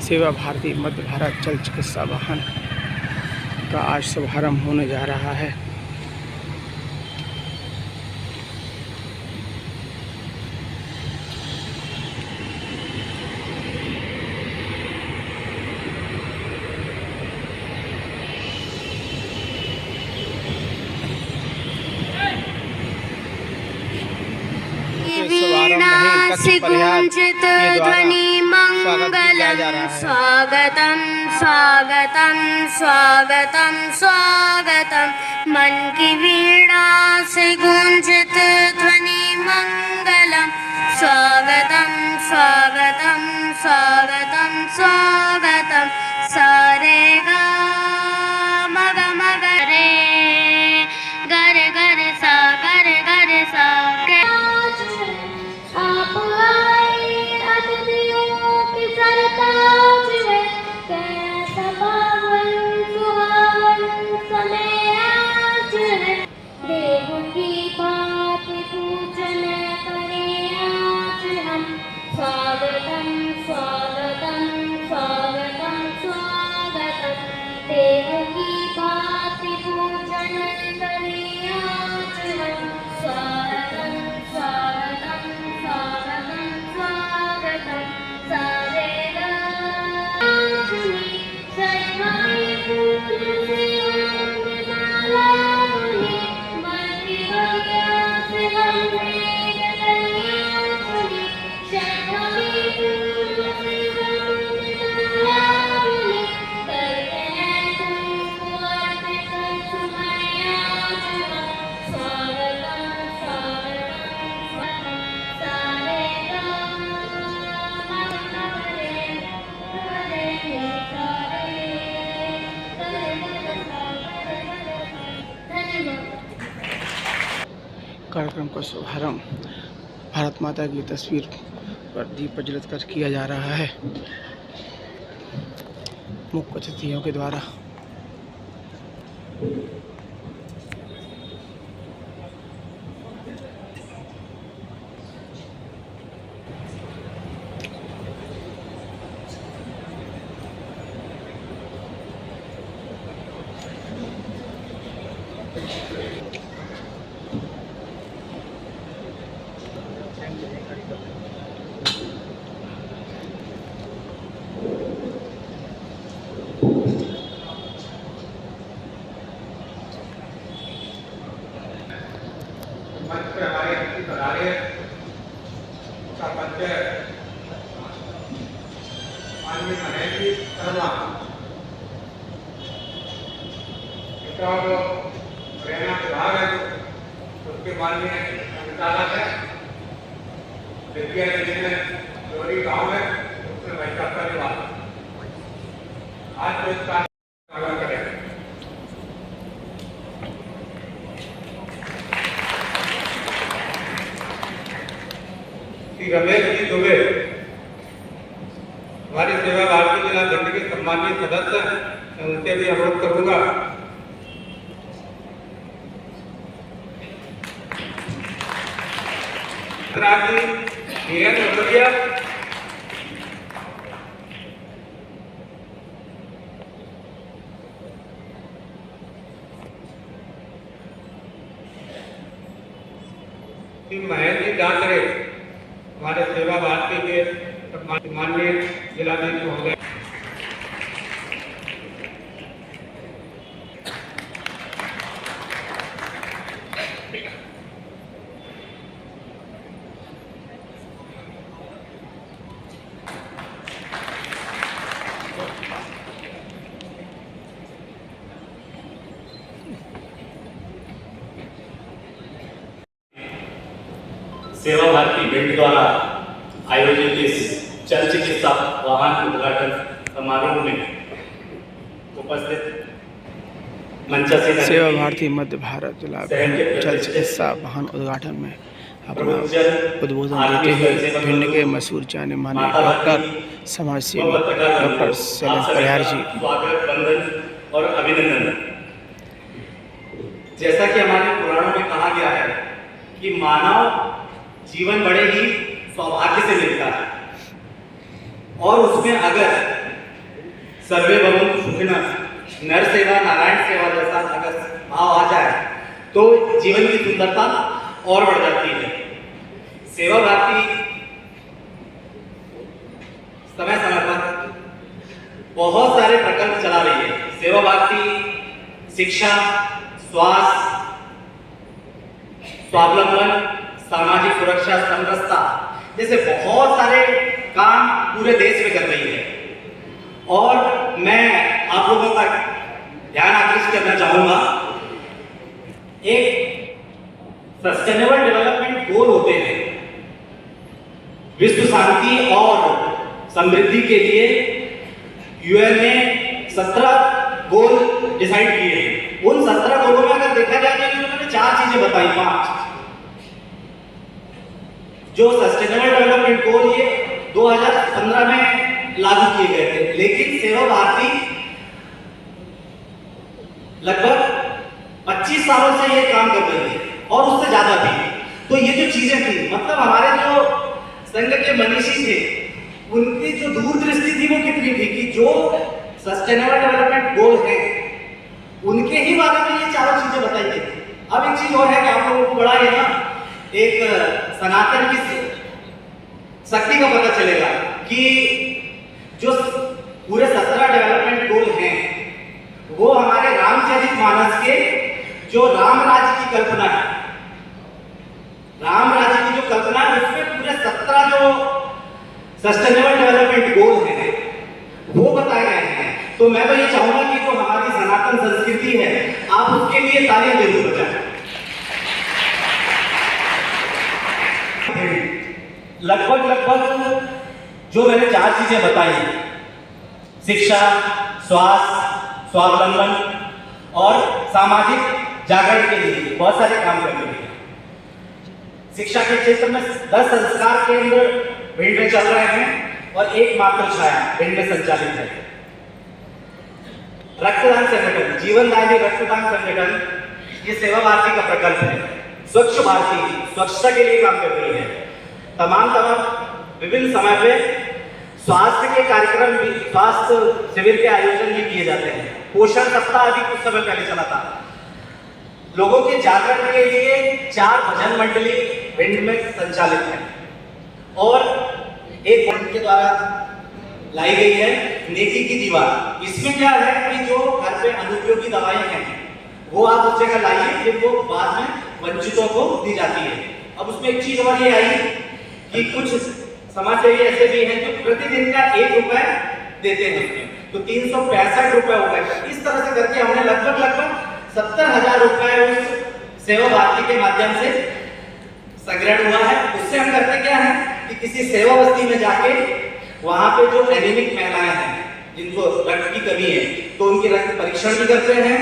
सेवा भारती मध्य भारत जल चिकित्सा वाहन का आज शुभारंभ होने जा रहा है। गुंजित ध्वनि मंगलम स्वागतम स्वागतम स्वागतम स्वागतम। मन की वीणा से गुंजित ध्वनि मंगलम स्वागतम स्वागतम स्वागतम स्वागतम। सारे गा मग मग रे गर गर सा गर गर सा। आप आए अतिथियों की सरताज में, कैसा पावन सुहावन समय आज है। देव की बात पूजन करें आज हम, स्वागतम स्वागतम स्वागतम स्वागतम। देव की बात पूजन करें आज हम, स्वागतम स्वागतम स्वागतम स्वागतम। सारे राजनी शर्माई फूल से हमने माला बुनी, मन की बगिया से हमने गगरिया चुनी। शर्माई फूल से हमने माला बुनी, करते हैं तुमको अर्पित समय आज हम, स्वागतम स्वागतम। सारे कार्यक्रम का शुभारंभ भारत माता की तस्वीर पर दीप प्रज्वलित कर किया जा रहा है मुख्य अतिथियों के द्वारा। मंच पर हमारे अतिथि पधारे सरपंच माननीय महेश जी शर्मा, इनका जो प्रेरणा विभाग है उसके माननीय संचालक है विद्या जोरी गाँव है, उसमें महिला परिवार आज तो इसका स्वागत करें। रमेश जी दुबे हमारी सेवा भारती जिला दंड के सम्मानित सदस्य हैं, उनसे भी अनुरोध करूंगा महेश जी डाकरे हमारे सेवा भारती के माननीय जिलाधीश महोदय। सेवा भारती भिंड द्वारा आयोजित इस जल चिकित्सा वाहन उद्घाटन समारोह में उपस्थित मंचासीन सेवा भारती मध्य भारत जल चिकित्सा वाहन उद्घाटन में अपना उद्बोधन देते हुए भिंड के मशहूर जाने माने डॉक्टर समाजसेवी डॉक्टर शैलेंद्र परिहार जी स्वागत वंदन और अभिनंदन। जैसा कि हमारे पुराणों में कहा गया है कि मानव जीवन बड़े ही सौभाग्य से मिलता है और उसमें अगर सर्वे भवन्तु सुखिनः, नर सेवा नारायण सेवा जैसा अगर भाव आ जाए तो जीवन की सुंदरता और बढ़ जाती है। सेवा भारती समय समय पर बहुत सारे प्रकल्प चला रही है। सेवा भारती शिक्षा, स्वास्थ्य, स्वावलंबन, सामाजिक सुरक्षा, समरसता जैसे बहुत सारे काम पूरे देश में कर रही है। और मैं आप लोगों का ध्यान आकर्षित करना चाहूंगा, एक सस्टेनेबल डेवलपमेंट गोल होते हैं विश्व शांति और समृद्धि के लिए। यूएन ने 17 गोल डिसाइड किए हैं। उन 17 गोलों में अगर देखा जाए तो उन्होंने 4 चीजें बताई, 5 जो सस्टेनेबल डेवलपमेंट गोल ये 2015 में लागू किए गए थे, लेकिन सेवा भारती लगभग 25 सालों से ये काम कर रही है और उससे ज्यादा भी। तो ये जो चीजें थी, मतलब हमारे जो संघ के मनीषी थे उनकी जो दूरदृष्टि थी वो कितनी थी कि जो सस्टेनेबल डेवलपमेंट गोल है उनके ही बारे में ये चारों चीजें बताई गई थी। अब एक चीज और है कि आप लोगों को बड़ा है ना एक सनातन की शक्ति का पता चलेगा कि जो पूरे 17 डेवलपमेंट गोल हैं वो हमारे रामचरितमानस के जो राम राज्य की कल्पना है, राम राज्य की जो कल्पना है उसमें पूरे 17 जो सस्टेनेबल डेवलपमेंट गोल हैं वो बताए गए हैं। तो मैं तो ये चाहूंगा कि जो हमारी सनातन संस्कृति है आप उसके लिए तालियां जरूर बजाएं। लगभग जो मैंने 4 चीजें बताई, शिक्षा, स्वास्थ्य, स्वावलंबन और सामाजिक जागरण के लिए बहुत सारे काम करने हैं। शिक्षा के क्षेत्र में 10 संस्कार केंद्र भिंड में चल रहे हैं और एक मात्र छाया भिंड में संचालित है। रक्तदान संगठन, जीवनदायी रक्तदान संगठन, ये सेवा भारती का प्रकल्प है। स्वच्छ भारती स्वच्छता के लिए काम कर रही है। तमाम विभिन्न समय पे स्वास्थ्य के कार्यक्रम भी, स्वास्थ्य शिविर के आयोजन भी किए जाते हैं। पोषण सप्ताह आदि कुछ समय पहले चला था। लोगों के जागरण के लिए 4 भजन मंडली भिंड में संचालित है और एक फंड के द्वारा लाई गई है नेकी की दीवार। इसमें क्या है कि जो घर पे अनुपयोगी दवाएं हैं वो आप उस जगह लाइए, फिर वो बाद में वंचितों को दी जाती है। अब उसमें एक चीज और ये आई कि कुछ समाजसेवी ऐसे भी हैं जो प्रतिदिन का 1 रुपए देते हैं उसमें, तो 365 रुपए हो गए। इस तरह से करके हमने लगभग 70,000 रुपए उस सेवा भारती के माध्यम से संग्रहण हुआ है। उससे हम करते क्या है कि किसी सेवा बस्ती में जाके वहां पे जो एनीमिक महिलाएं हैं जिनको रक्त की कमी है तो उनकी रक्त परीक्षण भी करते हैं,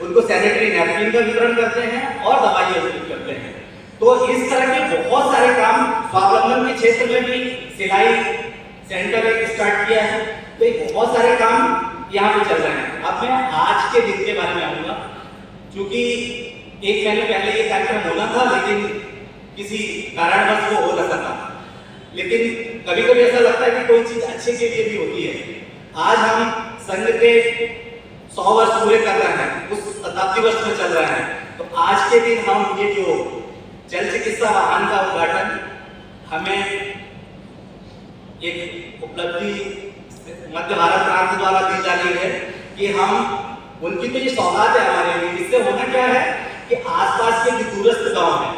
उनको सैनिटरी नैपकिन का वितरण करते हैं और दवाइयां वितरित करते हैं। तो इस तरह के बहुत सारे काम, स्वावलंबन के क्षेत्र में भी सिलाई सेंटर एक स्टार्ट किया है। तो ये बहुत सारे काम यहाँ पे चल रहे हैं। अब मैं आज के दिन के बारे में आऊंगा, क्योंकि 1 महीने पहले ये कार्यक्रम होना था लेकिन किसी कारणवश वो हो न सका। लेकिन कभी कभी ऐसा लगता है कि कोई चीज अच्छे के लिए भी होती है। आज हम संघ के 100 वर्ष पूरे कर रहे हैं, उस शताब्दी वर्ष में चल रहे हैं। तो आज के दिन हम ये जो जल चिकित्सा वाहन का उद्घाटन हमें एक उपलब्धि मध्य भारत प्रांत द्वारा दी जा रही है कि हम उनकी तो ये सौगात है हमारे लिए। इससे होना क्या है कि आसपास के जो दूरस्थ गांव हैं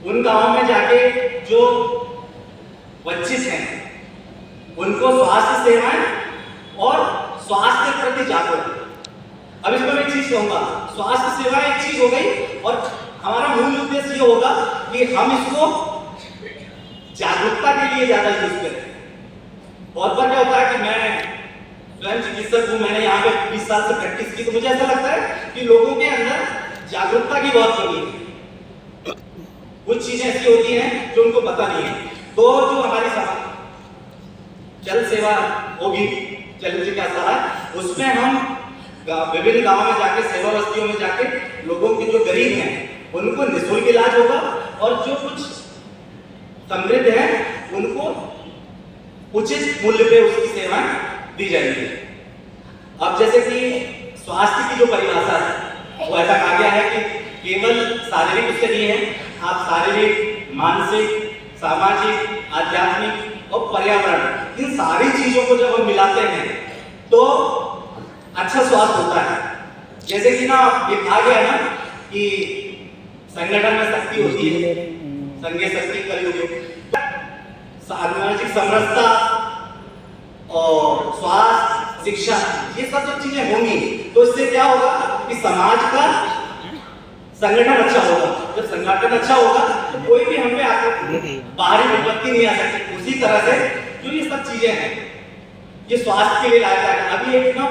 उन गांवों में जाके जो वंचित हैं उनको स्वास्थ्य सेवाएं और स्वास्थ्य के प्रति जागरूक। अब इसमें मैं एक चीज कहूंगा, स्वास्थ्य सेवा एक चीज हो गई और हमारा मूल उद्देश्य ये होगा कि हम इसको जागरूकता के लिए ज्यादा यूज करें। बहुत बार क्या होता है कि मैं स्वयं चिकित्सक हूं, मैंने यहाँ पे 20 साल से प्रैक्टिस की, तो मुझे ऐसा लगता है कि लोगों के अंदर जागरूकता की बहुत कमी है। कुछ चीजें ऐसी होती हैं जो उनको पता नहीं है। तो जो हमारी जल सेवा होगी, जल चिकित्सा, उसमें हम विभिन्न गांवों में जाके, सेवा बस्तियों में जाके लोगों के जो गरीब हैं उनको निःशुल्क इलाज होगा और जो कुछ समृद्ध हैं उनको उचित मूल्य पे उसकी सेवाएं दी जाएंगी। अब जैसे कि स्वास्थ्य की जो परिभाषा है वो ऐसा कहा गया है कि केवल शारीरिक उससे नहीं है, आप शारीरिक, मानसिक, सामाजिक, आध्यात्मिक और पर्यावरण, इन सारी चीजों को जब हम मिलाते हैं तो अच्छा स्वास्थ्य होता है। जैसे कि ना ये कहा गया है ना कि संगठन में शक्ति होती है, संघीय शक्ति कलयुग, सामाजिक समरसता और स्वास्थ्य, शिक्षा, ये सब जो चीजें होंगी तो इससे क्या होगा कि समाज का संगठन अच्छा होगा। जब संगठन अच्छा होगा तो कोई भी हम पे आकर बाहरी विपत्ति नहीं आ सकती। उसी तरह से जो ये सब चीजें हैं ये स्वास्थ्य के लिए लाभदायक है। अभी एक ना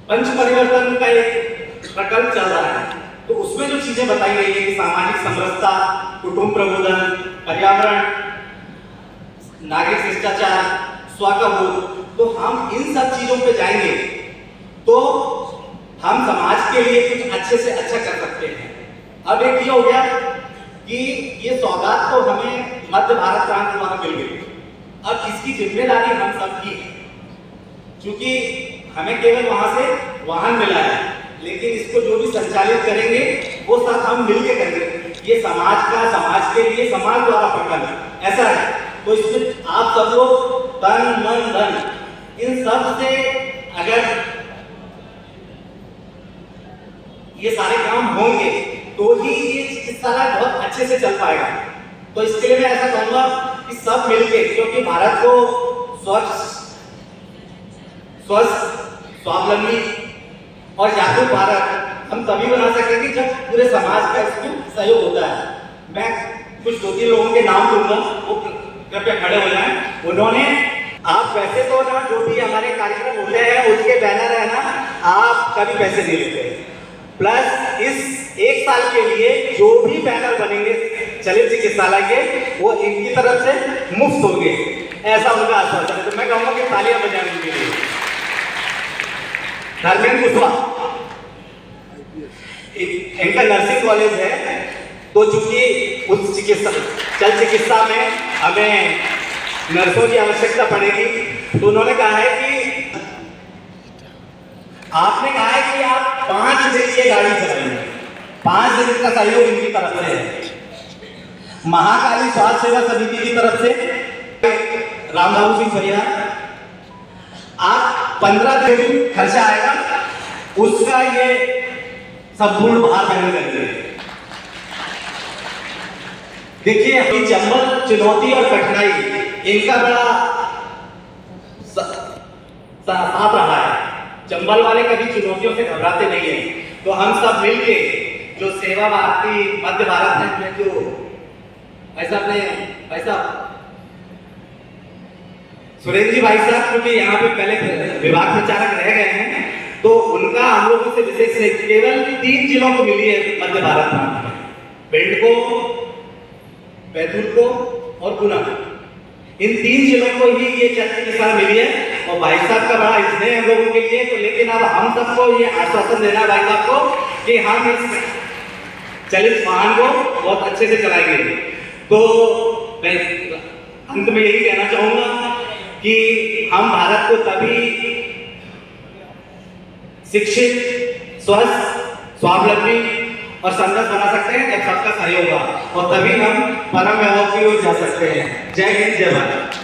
पंच परिवर्तन का एक प्रकल्प चल रहा है, तो उसमें जो चीजें बताई गई है कि सामाजिक समरसता, कुटुंब प्रबोधन, पर्यावरण, नागरिक शिष्टाचार, स्व का बोध, तो हम इन सब चीजों पे जाएंगे तो हम समाज के लिए कुछ अच्छे से अच्छा कर सकते हैं। अब एक ये हो गया कि ये सौगात तो हमें मध्य भारत प्रांत द्वारा मिल गई, अब इसकी जिम्मेदारी हम सब की है, क्योंकि हमें केवल वहां से वाहन मिला है, लेकिन इसको जो भी संचालित करेंगे वो सब हम मिलकर करेंगे। ये समाज का, समाज के लिए समाज द्वारा प्रकल्प ऐसा है, तो इसमें आप सब लोग तन मन धन इन सब से अगर ये सारे काम होंगे तो ही ये चिकित्सालय बहुत अच्छे से चल पाएगा। तो इसके लिए मैं ऐसा कहूंगा कि सब मिलके, क्योंकि भारत को स्वच्छ, स्वस्थ, स्वावलंबी और जागरूक भारत हम तभी बना सकेंगे जब पूरे समाज का इसमें सहयोग होता है। मैं कुछ 2-3 लोगों के नाम लूंगा, वो कृपया खड़े हो जाएं। उन्होंने, आप वैसे तो ना जो भी हमारे कार्यक्रम होते हैं उसके बैनर है ना, आप कभी पैसे नहीं लेते, प्लस इस 1 साल के लिए जो भी बैनर बनेंगे चलित चिकित्सालय के वो इनकी तरफ से मुफ्त होंगे, ऐसा उनका आश्वासन है। तो मैं कहूंगा कि तालियां बजाने के लिए। धर्मेंद्र कुशवाहा, इनका नर्सिंग कॉलेज है, तो चूंकि उस चल चिकित्सा में हमें नर्सों की आवश्यकता पड़ेगी, तो उन्होंने कहा है कि आपने कहा है कि आप 5 दिन ये गाड़ी चलाएंगे, 5 दिन का सहयोग इनकी तरफ से है। महाकाली स्वास्थ्य सेवा समिति की तरफ से रामबाबू सिंह परिहार, आप 15 दिन खर्चा आएगा, उसका ये संपूर्ण भार वहन करेंगे। देखिए अभी चंबल चुनौती और कठिनाई इनका बड़ा साथ रहा है। चंबल वाले कभी चुनौतियों से घबराते नहीं है, तो हम सब मिलके जो सेवा भारती मध्य भारत में जो ऐसा सुरेंद्र जी भाई साहब, क्योंकि यहाँ पे पहले विभाग प्रचारक रह गए हैं, तो उनका हम लोगों से विशेष केवल 3 जिलों को मिली है मध्य भारत में, भिंड को, बैतूल को और गुना। इन 3 जिलों को ही ये चर्चा के साथ मिली है, और भाई साहब का बड़ा स्नेह हम लोगों के लिए। तो लेकिन अब हम सबको ये आश्वासन देना है भाई साहब को कि हम इस चलित वाहन को बहुत अच्छे से चलाएंगे। तो मैं अंत में यही कहना चाहूंगा कि हम भारत को तभी शिक्षित, स्वस्थ, स्वावलंबी और समृद्ध बना सकते हैं जब सबका सहयोग होगा, और तभी हम परम वैभव की ओर जा सकते हैं। जय हिंद, जय भारत।